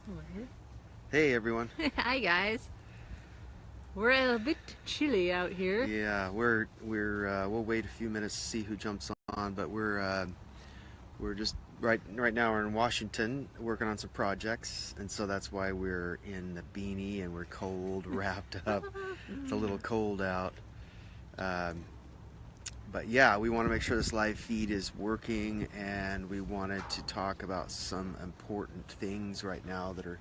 What? Hey everyone. Hi guys. We're a bit chilly out here. Yeah, we'll wait a few minutes to see who jumps on, but we're just right now we're in Washington working on some projects, and so that's why we're in the beanie and we're cold, wrapped up. It's a little cold out. Um, but yeah, we want to make sure this live feed is working, and we wanted to talk about some important things right now that are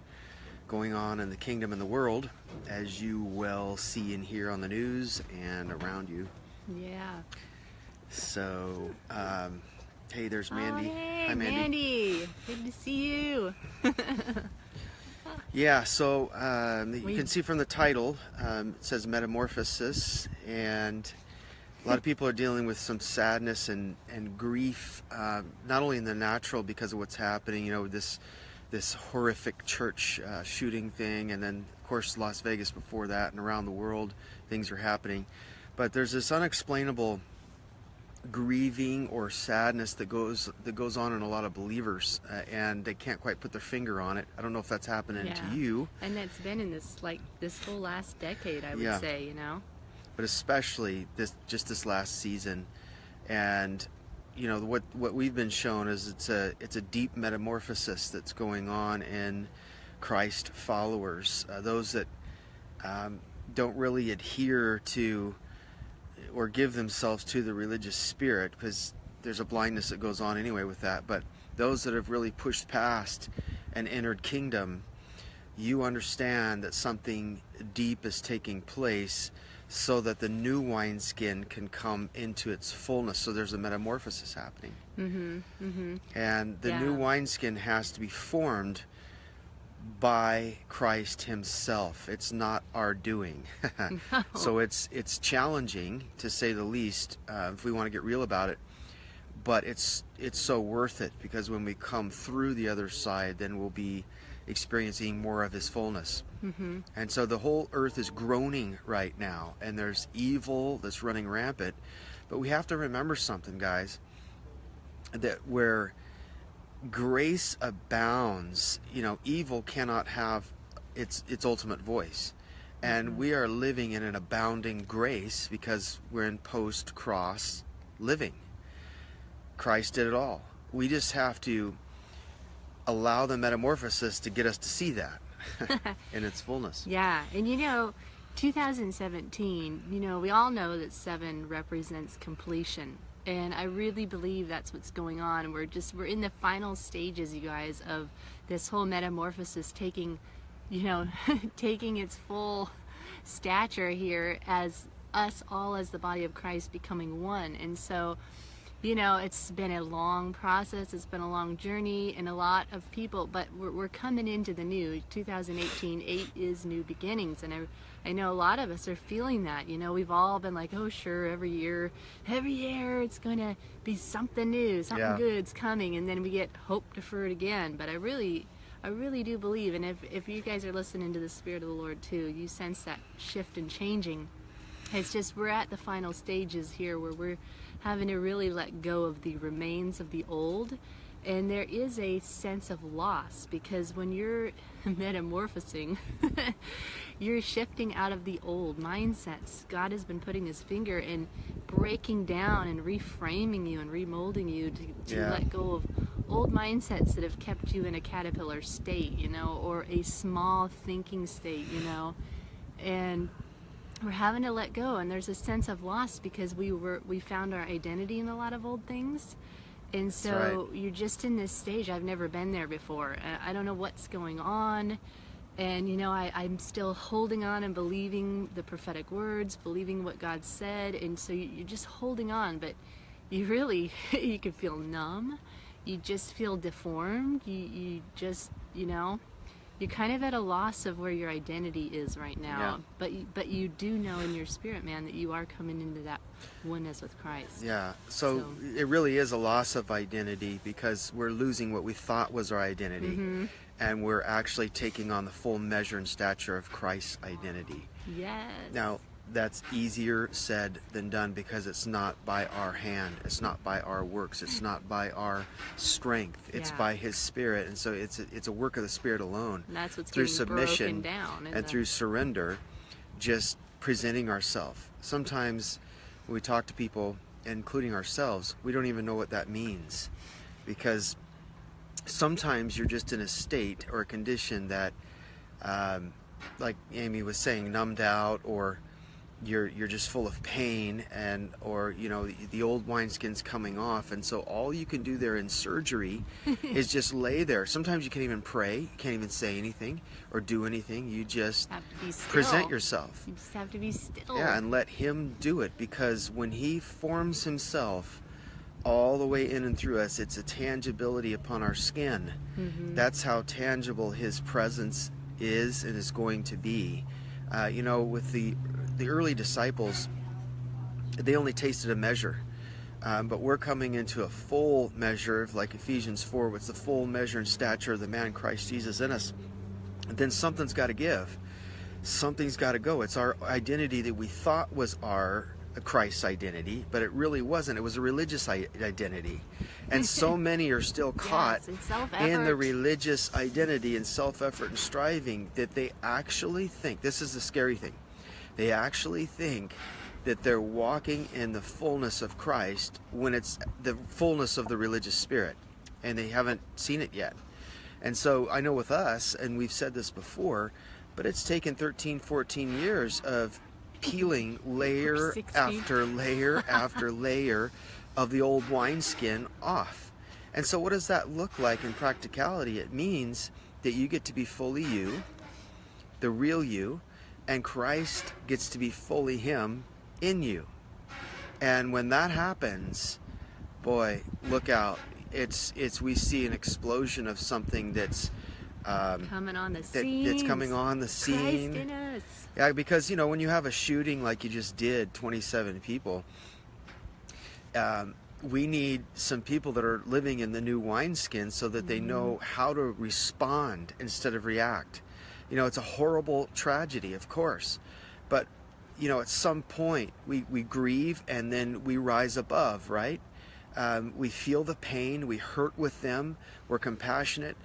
going on in the kingdom and the world, as you well see and hear on the news and around you. Yeah. So, hey, there's Oh, Mandy. hey, Hi, Mandy. Mandy. Good to see you. Yeah, so you can see from the title, it says Metamorphosis, and a lot of people are dealing with some sadness and grief, not only in the natural because of what's happening, this horrific church shooting thing, and then of course Las Vegas before that, and around the world things are happening. But there's this unexplainable grieving or sadness that goes on in a lot of believers, and they can't quite put their finger on it. I don't know if that's happening Yeah. to you, And that's been in this whole last decade, I would Yeah. say, but especially this last season. And what we've been shown is it's a deep metamorphosis that's going on in Christ followers, those that don't really adhere to or give themselves to the religious spirit, because there's a blindness that goes on anyway with that. But those that have really pushed past and entered kingdom, you understand that something deep is taking place so that the new wineskin can come into its fullness. So there's a metamorphosis happening. And the new Yeah. wineskin has to be formed by Christ himself. It's not our doing. So it's challenging, to say the least, if we want to get real about it. But it's so worth it, because when we come through the other side, then we'll be experiencing more of his fullness. And so the whole earth is groaning right now, and there's evil that's running rampant. But we have to remember something, guys, that where grace abounds, evil cannot have its ultimate voice. And we are living in an abounding grace because we're in post-cross living. Christ did it all. We just have to allow the metamorphosis to get us to see that in its fullness. Yeah. And 2017, we all know that 7 represents completion. And I really believe that's what's going on. We're in the final stages, you guys, of this whole metamorphosis taking taking its full stature here, as us all as the body of Christ becoming one. And so, it's been a long process, it's been a long journey, and a lot of people, but we're coming into the new 2018. 8 is new beginnings, and I know a lot of us are feeling that. We've all been like, oh sure, every year it's going to be something new, something good's coming, and then we get hope deferred again. But I really do believe, and if you guys are listening to the Spirit of the Lord too, you sense that shift and changing. It's just we're at the final stages here where we're having to really let go of the remains of the old. And there is a sense of loss, because when you're metamorphosing, you're shifting out of the old mindsets. God has been putting his finger and breaking down and reframing you and remolding you to let go of old mindsets that have kept you in a caterpillar state, or a small thinking state, and we're having to let go. And there's a sense of loss because we found our identity in a lot of old things. And so you're just in this stage. I've never been there before. I don't know what's going on. And, I'm still holding on and believing the prophetic words, believing what God said. And so you're just holding on. But you really, you can feel numb. You just feel deformed. You just, you're kind of at a loss of where your identity is right now. But you do know in your spirit, man, that you are coming into that oneness with Christ. Yeah, so it really is a loss of identity, because we're losing what we thought was our identity, and we're actually taking on the full measure and stature of Christ's identity. Yes. Now, that's easier said than done, because it's not by our hand, it's not by our works, it's not by our strength, it's by His Spirit. And so it's a work of the Spirit alone. And that's what's through getting submission broken down, and through surrender, just presenting ourselves. Sometimes when we talk to people, including ourselves, we don't even know what that means, because sometimes you're just in a state or a condition that, like Amy was saying, numbed out, or you're just full of pain, and or the old wineskin's coming off, and so all you can do there in surgery is just lay there. Sometimes you can't even pray, you can't even say anything or do anything. You just have to be still. Present yourself. You just have to be still. Yeah, and let Him do it, because when He forms Himself all the way in and through us, it's a tangibility upon our skin. That's how tangible His presence is and is going to be. With the early disciples, they only tasted a measure, but we're coming into a full measure of, like Ephesians 4, what's the full measure and stature of the man Christ Jesus in us. And then something's got to give. Something's got to go. It's our identity that we thought was our Christ's identity, but it really wasn't. It was a religious identity. And so many are still caught in the religious identity and self-effort and striving, that they actually think, this is the scary thing, they actually think that they're walking in the fullness of Christ when it's the fullness of the religious spirit, and they haven't seen it yet. And so I know with us, and we've said this before, but it's taken 13, 14 years of peeling layer after layer after layer of the old wineskin off. And so what does that look like in practicality? It means that you get to be fully you, the real you, and Christ gets to be fully Him in you. And when that happens, boy, look out. We see an explosion of something that's coming on the scene. That's coming on the scene. Christ in us. Yeah, because when you have a shooting like you just did, 27 people, we need some people that are living in the new wineskin, so that they know how to respond instead of react. It's a horrible tragedy, of course, but at some point we grieve, and then we rise above, right? We feel the pain, we hurt with them, we're compassionate,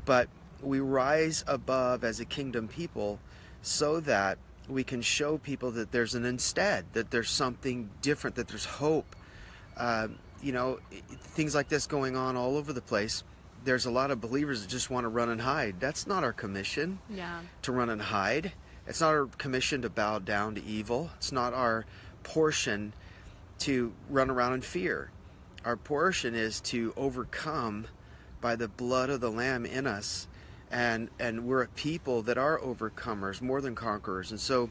but we rise above as a kingdom people, so that we can show people that there's that there's something different, that there's hope. Things like this going on all over the place. There's a lot of believers that just want to run and hide. That's not our commission. To run and hide. It's not our commission to bow down to evil. It's not our portion to run around in fear. Our portion is to overcome by the blood of the Lamb in us. And we're a people that are overcomers, more than conquerors. And so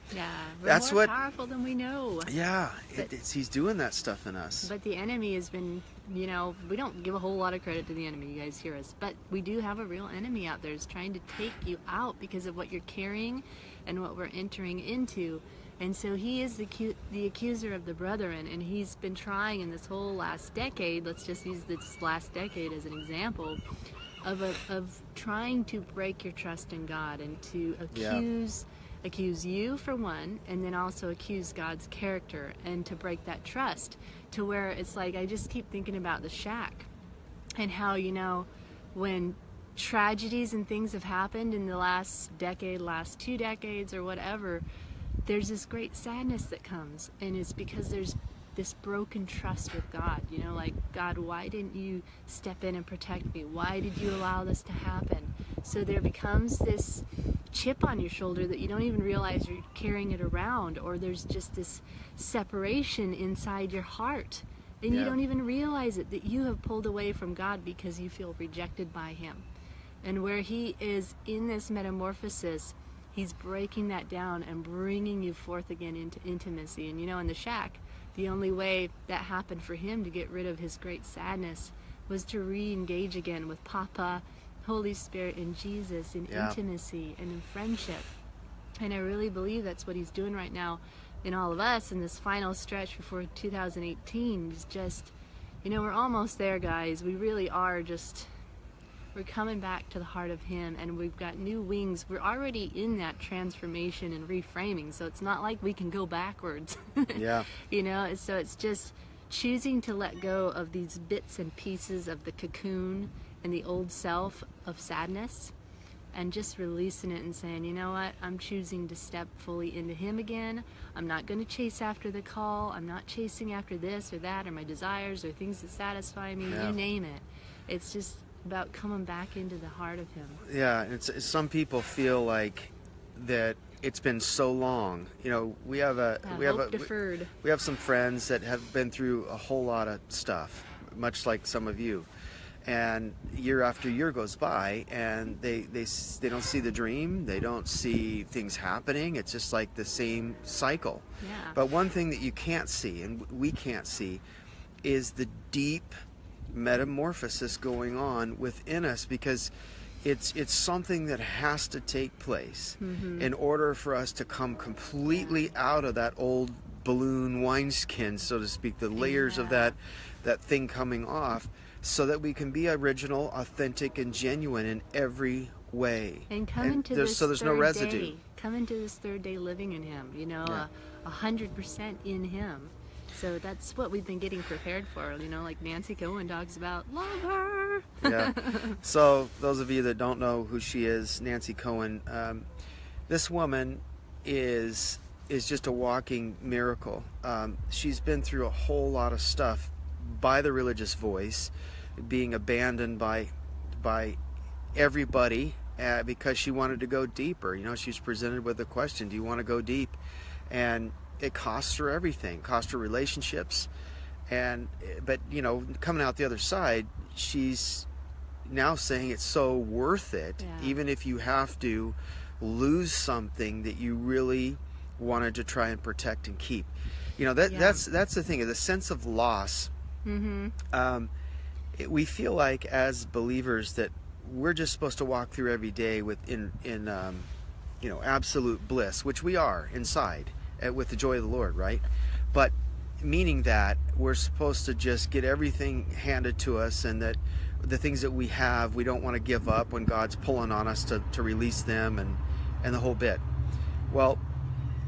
we're more powerful than we know. He's doing that stuff in us. But the enemy has been, we don't give a whole lot of credit to the enemy, you guys hear us, but we do have a real enemy out there who's trying to take you out because of what you're carrying and what we're entering into. And so he is the accuser of the brethren, and he's been trying in this whole last decade, let's just use this last decade as an example, of trying to break your trust in God, and to accuse you for one, and then also accuse God's character, and to break that trust, to where it's like, I just keep thinking about the shack, and how when tragedies and things have happened in the last decade, last 2 decades or whatever, there's this great sadness that comes, and it's because there's this broken trust with God, like, God, why didn't you step in and protect me? Why did you allow this to happen? So there becomes this chip on your shoulder that you don't even realize you're carrying it around, or there's just this separation inside your heart, and you don't even realize it, that you have pulled away from God because you feel rejected by Him. And where He is in this metamorphosis, He's breaking that down and bringing you forth again into intimacy. And in the shack, the only way that happened for him to get rid of his great sadness was to re-engage again with Papa, Holy Spirit, and Jesus in intimacy and in friendship. And I really believe that's what He's doing right now in all of us in this final stretch before 2018. It's just, we're almost there, guys. We really are just we're coming back to the heart of him, and we've got new wings. We're already in that transformation and reframing, so it's not like we can go backwards. Yeah. You know, so it's just choosing to let go of these bits and pieces of the cocoon and the old self of sadness, and just releasing it and saying, you know what, I'm choosing to step fully into him again. I'm not going to chase after the call. I'm not chasing after this or that or my desires or things that satisfy me. Yeah. You name it. It's just about coming back into the heart of him. Yeah, some people feel like that it's been so long. You know, we have Deferred. we have some friends that have been through a whole lot of stuff, much like some of you. And year after year goes by, and they don't see the dream. They don't see things happening. It's just like the same cycle. Yeah. But one thing that you can't see, and we can't see, is the deep metamorphosis going on within us, because it's something that has to take place in order for us to come completely out of that old balloon wineskin, so to speak, the layers of that thing coming off, so that we can be original, authentic, and genuine in every way. And come into this so there's no residue. day. Come into this third day living in him, you know, 100% in him. So that's what we've been getting prepared for, you know, like Nancy Cohen talks about, love her. Yeah. So those of you that don't know who she is, Nancy Cohen, this woman is just a walking miracle. She's been through a whole lot of stuff by the religious voice, being abandoned by everybody because she wanted to go deeper. You know, she was presented with the question, do you want to go deep? And it costs her everything, cost her relationships. But you know, coming out the other side, she's now saying it's so worth it, even if you have to lose something that you really wanted to try and protect and keep. You know, that's the thing, the sense of loss. We feel like as believers that we're just supposed to walk through every day in you know, absolute bliss, which we are inside, with the joy of the Lord, right? But meaning that we're supposed to just get everything handed to us, and that the things that we have, we don't want to give up when God's pulling on us to release them, and the whole bit. Well,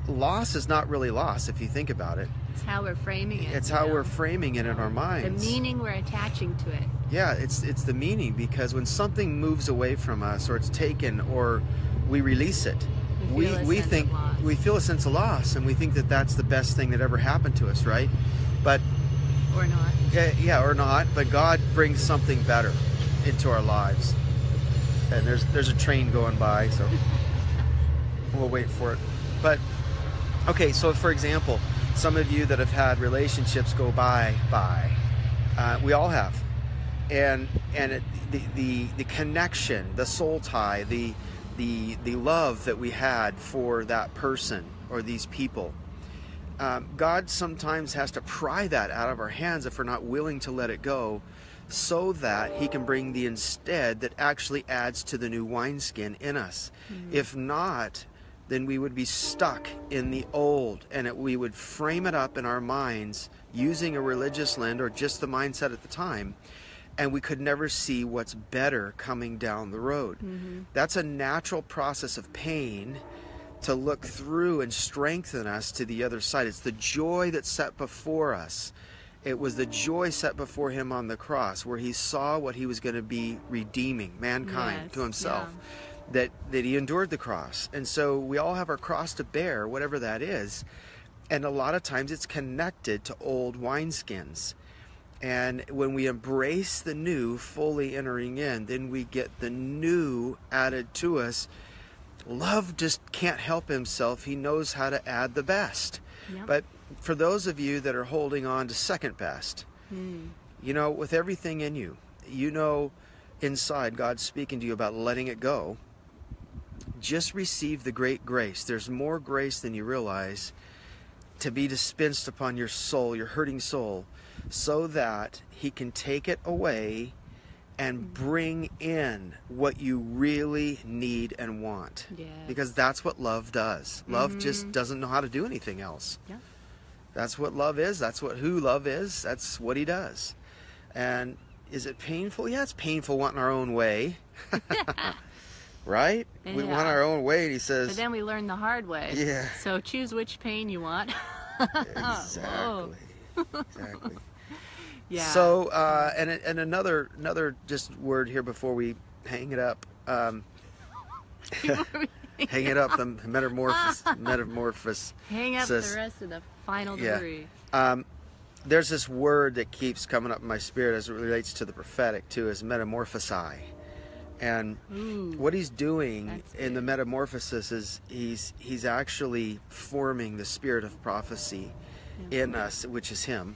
loss is not really loss if you think about it. It's how we're framing it. It's how we're framing it in our minds. The meaning we're attaching to it. Yeah, it's the meaning, because when something moves away from us, or it's taken, or we release it, we feel a sense of loss, and we think that that's the best thing that ever happened to us, right? But or not. Yeah, or not. But God brings something better into our lives. And there's a train going by, so we'll wait for it. But okay, so for example, some of you that have had relationships go by, we all have, and the connection, the soul tie, the love that we had for that person or these people, God sometimes has to pry that out of our hands if we're not willing to let it go, so that he can bring the instead that actually adds to the new wineskin in us. If not, then we would be stuck in the old, and we would frame it up in our minds using a religious lens or just the mindset at the time, and we could never see what's better coming down the road. That's a natural process of pain to look through and strengthen us to the other side. It's the joy that's set before us. It was the joy set before him on the cross, where he saw what he was going to be redeeming mankind to himself. That he endured the cross. And so we all have our cross to bear, whatever that is. And a lot of times it's connected to old wineskins. And when we embrace the new, fully entering in, then we get the new added to us. Love just can't help himself. He knows how to add the best. But for those of you that are holding on to second best, you know, with everything in you, you know inside God's speaking to you about letting it go. Just receive the great grace. There's more grace than you realize to be dispensed upon your soul, your hurting soul, so that he can take it away and bring in what you really need and want. Because that's what love does. Love just doesn't know how to do anything else. That's what love is. That's who love is. That's what he does. And is it painful? Yeah, it's painful wanting our own way. Right? We want our own way, and he says... But then we learn the hard way. Yeah. So choose which pain you want. Exactly. Exactly. Yeah. So, and another just word here before we hang it up. Hang it up, the metamorphosis. Hang up the rest of the final degree. There's this word that keeps coming up in my spirit as it relates to the prophetic too, is metamorphosis. And what he's doing in the metamorphosis is he's actually forming the spirit of prophecy in us, which is him,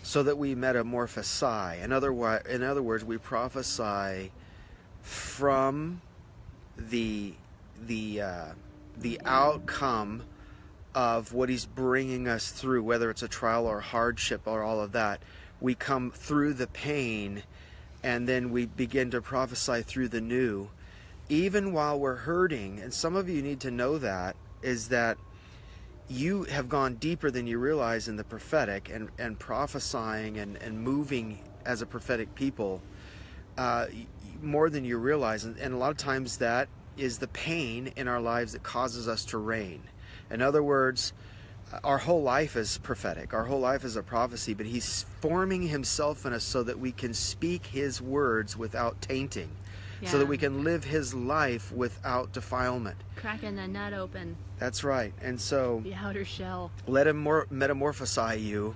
so that we metamorphosize. In other words, we prophesy from the outcome of what he's bringing us through, whether it's a trial or hardship or all of that. We come through the pain, and then we begin to prophesy through the new, even while we're hurting. And some of you need to know that, is that you have gone deeper than you realize in the prophetic, and prophesying and moving as a prophetic people more than you realize. And a lot of times that is the pain in our lives that causes us to reign. In other words, our whole life is prophetic. Our whole life is a prophecy, but he's forming himself in us so that we can speak his words without tainting, so that we can live his life without defilement. Cracking the nut open. That's right. And so the outer shell. Let him metamorphosize you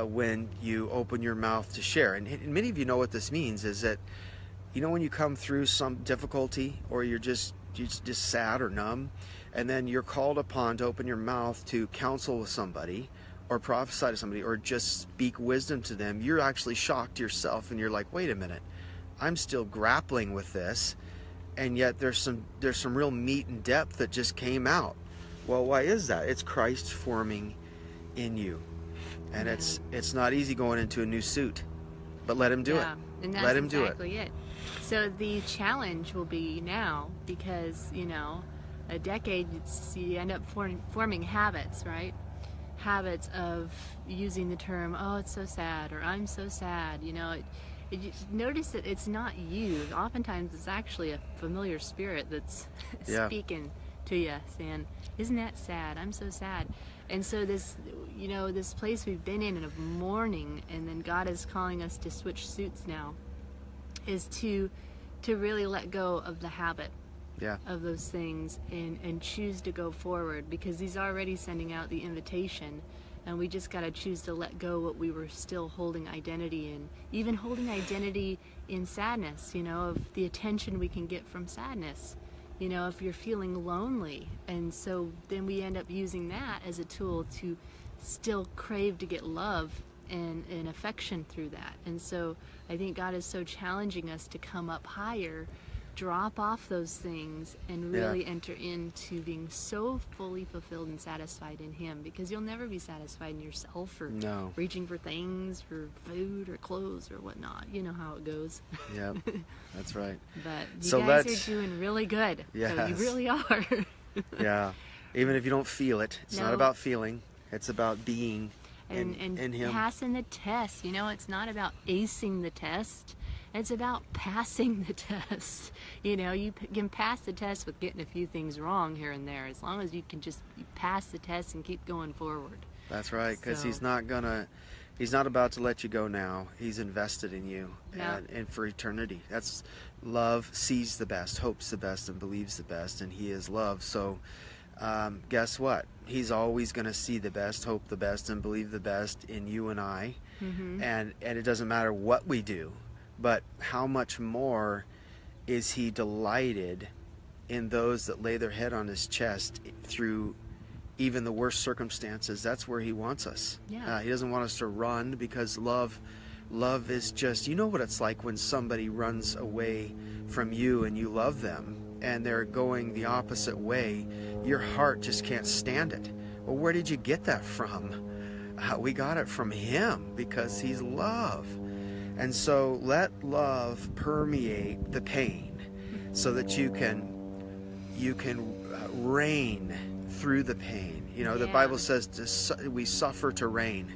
when you open your mouth to share. And many of you know what this means, is that, you know, when you come through some difficulty, or you're just sad or numb, and then you're called upon to open your mouth to counsel with somebody, or prophesy to somebody, or just speak wisdom to them, you're actually shocked yourself, and you're like, wait a minute, I'm still grappling with this, and yet there's some real meat and depth that just came out. Well, why is that? It's Christ forming in you. And it's not easy going into a new suit, but let him do it. And that's let him exactly it. So the challenge will be now, because, you know, a decade, you end up forming habits, right? Habits of using the term, oh, it's so sad, or I'm so sad. You know, notice that it's not you. Oftentimes it's actually a familiar spirit that's speaking to you, saying, isn't that sad? I'm so sad. And so this, you know, this place we've been in of mourning, and then God is calling us to switch suits now, is to really let go of the habit of those things, and choose to go forward, because he's already sending out the invitation, and we just got to choose to let go what we were still holding identity in, even holding identity in sadness, you know, of the attention we can get from sadness, you know, if you're feeling lonely. And so then we end up using that as a tool to still crave to get love and affection through that. And so I think God is so challenging us to come up higher, drop off those things, and really enter into being so fully fulfilled and satisfied in him, because you'll never be satisfied in yourself, or reaching for things, for food or clothes or whatnot. You know how it goes. Yeah, that's right. But you guys are doing really good. Yes. So you really are. Yeah, even if you don't feel it, it's not about feeling, it's about being and in him. Passing the test. You know, it's not about acing the test. It's about passing the test. You know, you can pass the test with getting a few things wrong here and there, as long as you can just pass the test and keep going forward. That's right, because he's not about to let you go now. He's invested in you, and for eternity. That's love sees the best, hopes the best, and believes the best, and he is love. So guess what? He's always going to see the best, hope the best, and believe the best in you and I. And it doesn't matter what we do, but how much more is he delighted in those that lay their head on his chest through even the worst circumstances. That's where he wants us. He doesn't want us to run, because love is just, you know what it's like when somebody runs away from you and you love them, and they're going the opposite way. Your heart just can't stand it. Well, where did you get that from? We got it from him, because he's love. And so let love permeate the pain, so that you can reign through the pain. You know, the Bible says we suffer to reign.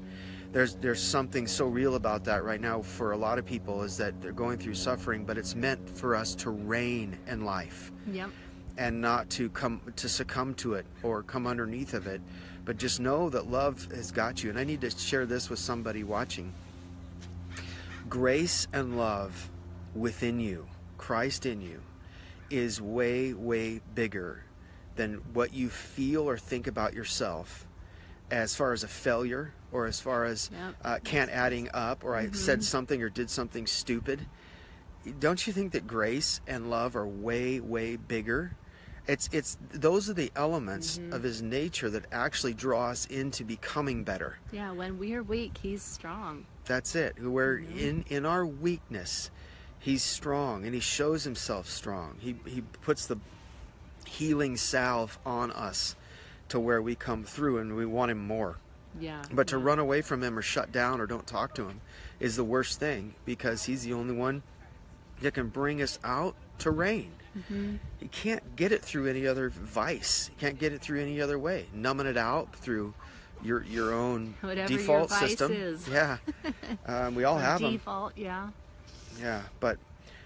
there's something so real about that right now for a lot of people, is that they're going through suffering, but it's meant for us to reign in life. Yep. And not to succumb to it or come underneath of it, but just know that love has got you. And I need to share this with somebody watching. Grace and love within you, Christ in you, is way, way bigger than what you feel or think about yourself as far as a failure, or as far as can't adding up, or I said something or did something stupid. Don't you think that grace and love are way, way bigger? It's those are the elements of his nature that actually draw us into becoming better. Yeah, when we are weak, he's strong. That's it. Where in our weakness, he's strong, and he shows himself strong. He puts the healing salve on us to where we come through, and we want him more. Yeah. But to run away from him or shut down or don't talk to him is the worst thing, because he's the only one that can bring us out to reign. You can't get it through any other vice. You can't get it through any other way. Numbing it out through your own whatever default your vice system. Is. Yeah, we all have them. Default, yeah. Yeah, but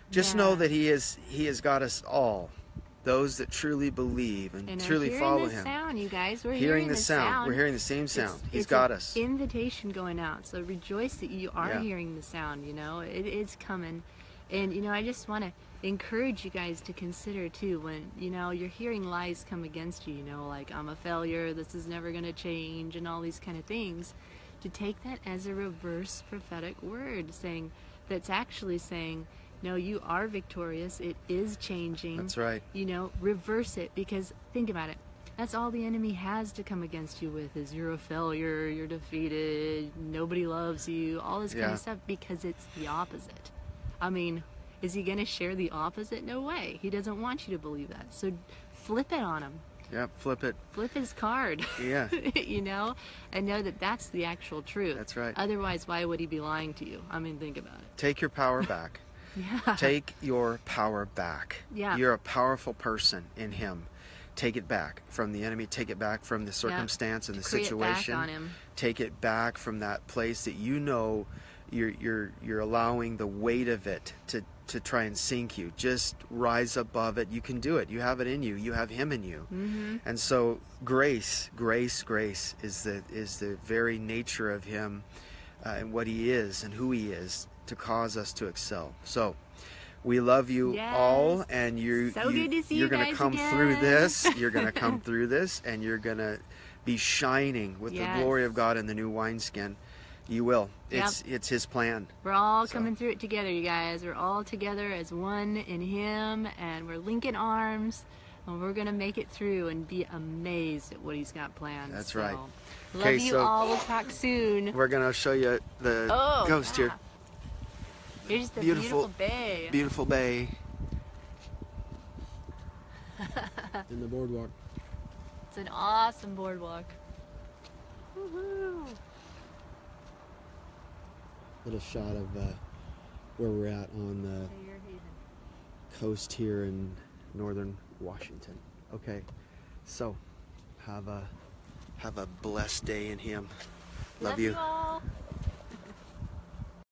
just know that he has got us all. Those that truly believe and truly follow him. Sound, you guys. We're hearing the sound. We're hearing the same sound. He's got us. Invitation going out. So rejoice that you are hearing the sound. You know, it is coming. And you know, I just want to encourage you guys to consider too, when you know you're hearing lies come against you, you know, like I'm a failure, this is never going to change, and all these kind of things, to take that as a reverse prophetic word, saying that's actually saying, no, you are victorious, it is changing. That's right. You know, reverse it, because think about it, that's all the enemy has to come against you with, is you're a failure, you're defeated, nobody loves you, all this kind of stuff, because it's the opposite. I mean, is he going to share the opposite? No way. He doesn't want you to believe that. So flip it on him. Yep, flip it. Flip his card. Yeah. You know, and know that that's the actual truth. That's right. Otherwise, why would he be lying to you? I mean, think about it. Take your power back. Yeah. Take your power back. Yeah. You're a powerful person in him. Take it back from the enemy. Take it back from the circumstance and the situation. Back on him. Take it back from that place that you know you're allowing the weight of it to try and sink you. Just rise above it. You can do it. You have it in you. You have him in you. And so grace is the very nature of him, and what he is and who he is, to cause us to excel. So we love you all, and you're going to come through this. You're going to come through this, and you're going to be shining with the glory of God in the new wineskin. You will. It's his plan. We're all coming through it together, you guys. We're all together as one in him, and we're linking arms, and we're going to make it through and be amazed at what he's got planned. That's right. Love you all. We'll talk soon. We're going to show you the ghost here. Here's the beautiful bay. Beautiful bay. In the boardwalk. It's an awesome boardwalk. Woohoo! Little shot of where we're at on the coast here in northern Washington. Okay, so have a blessed day in him. Love you all.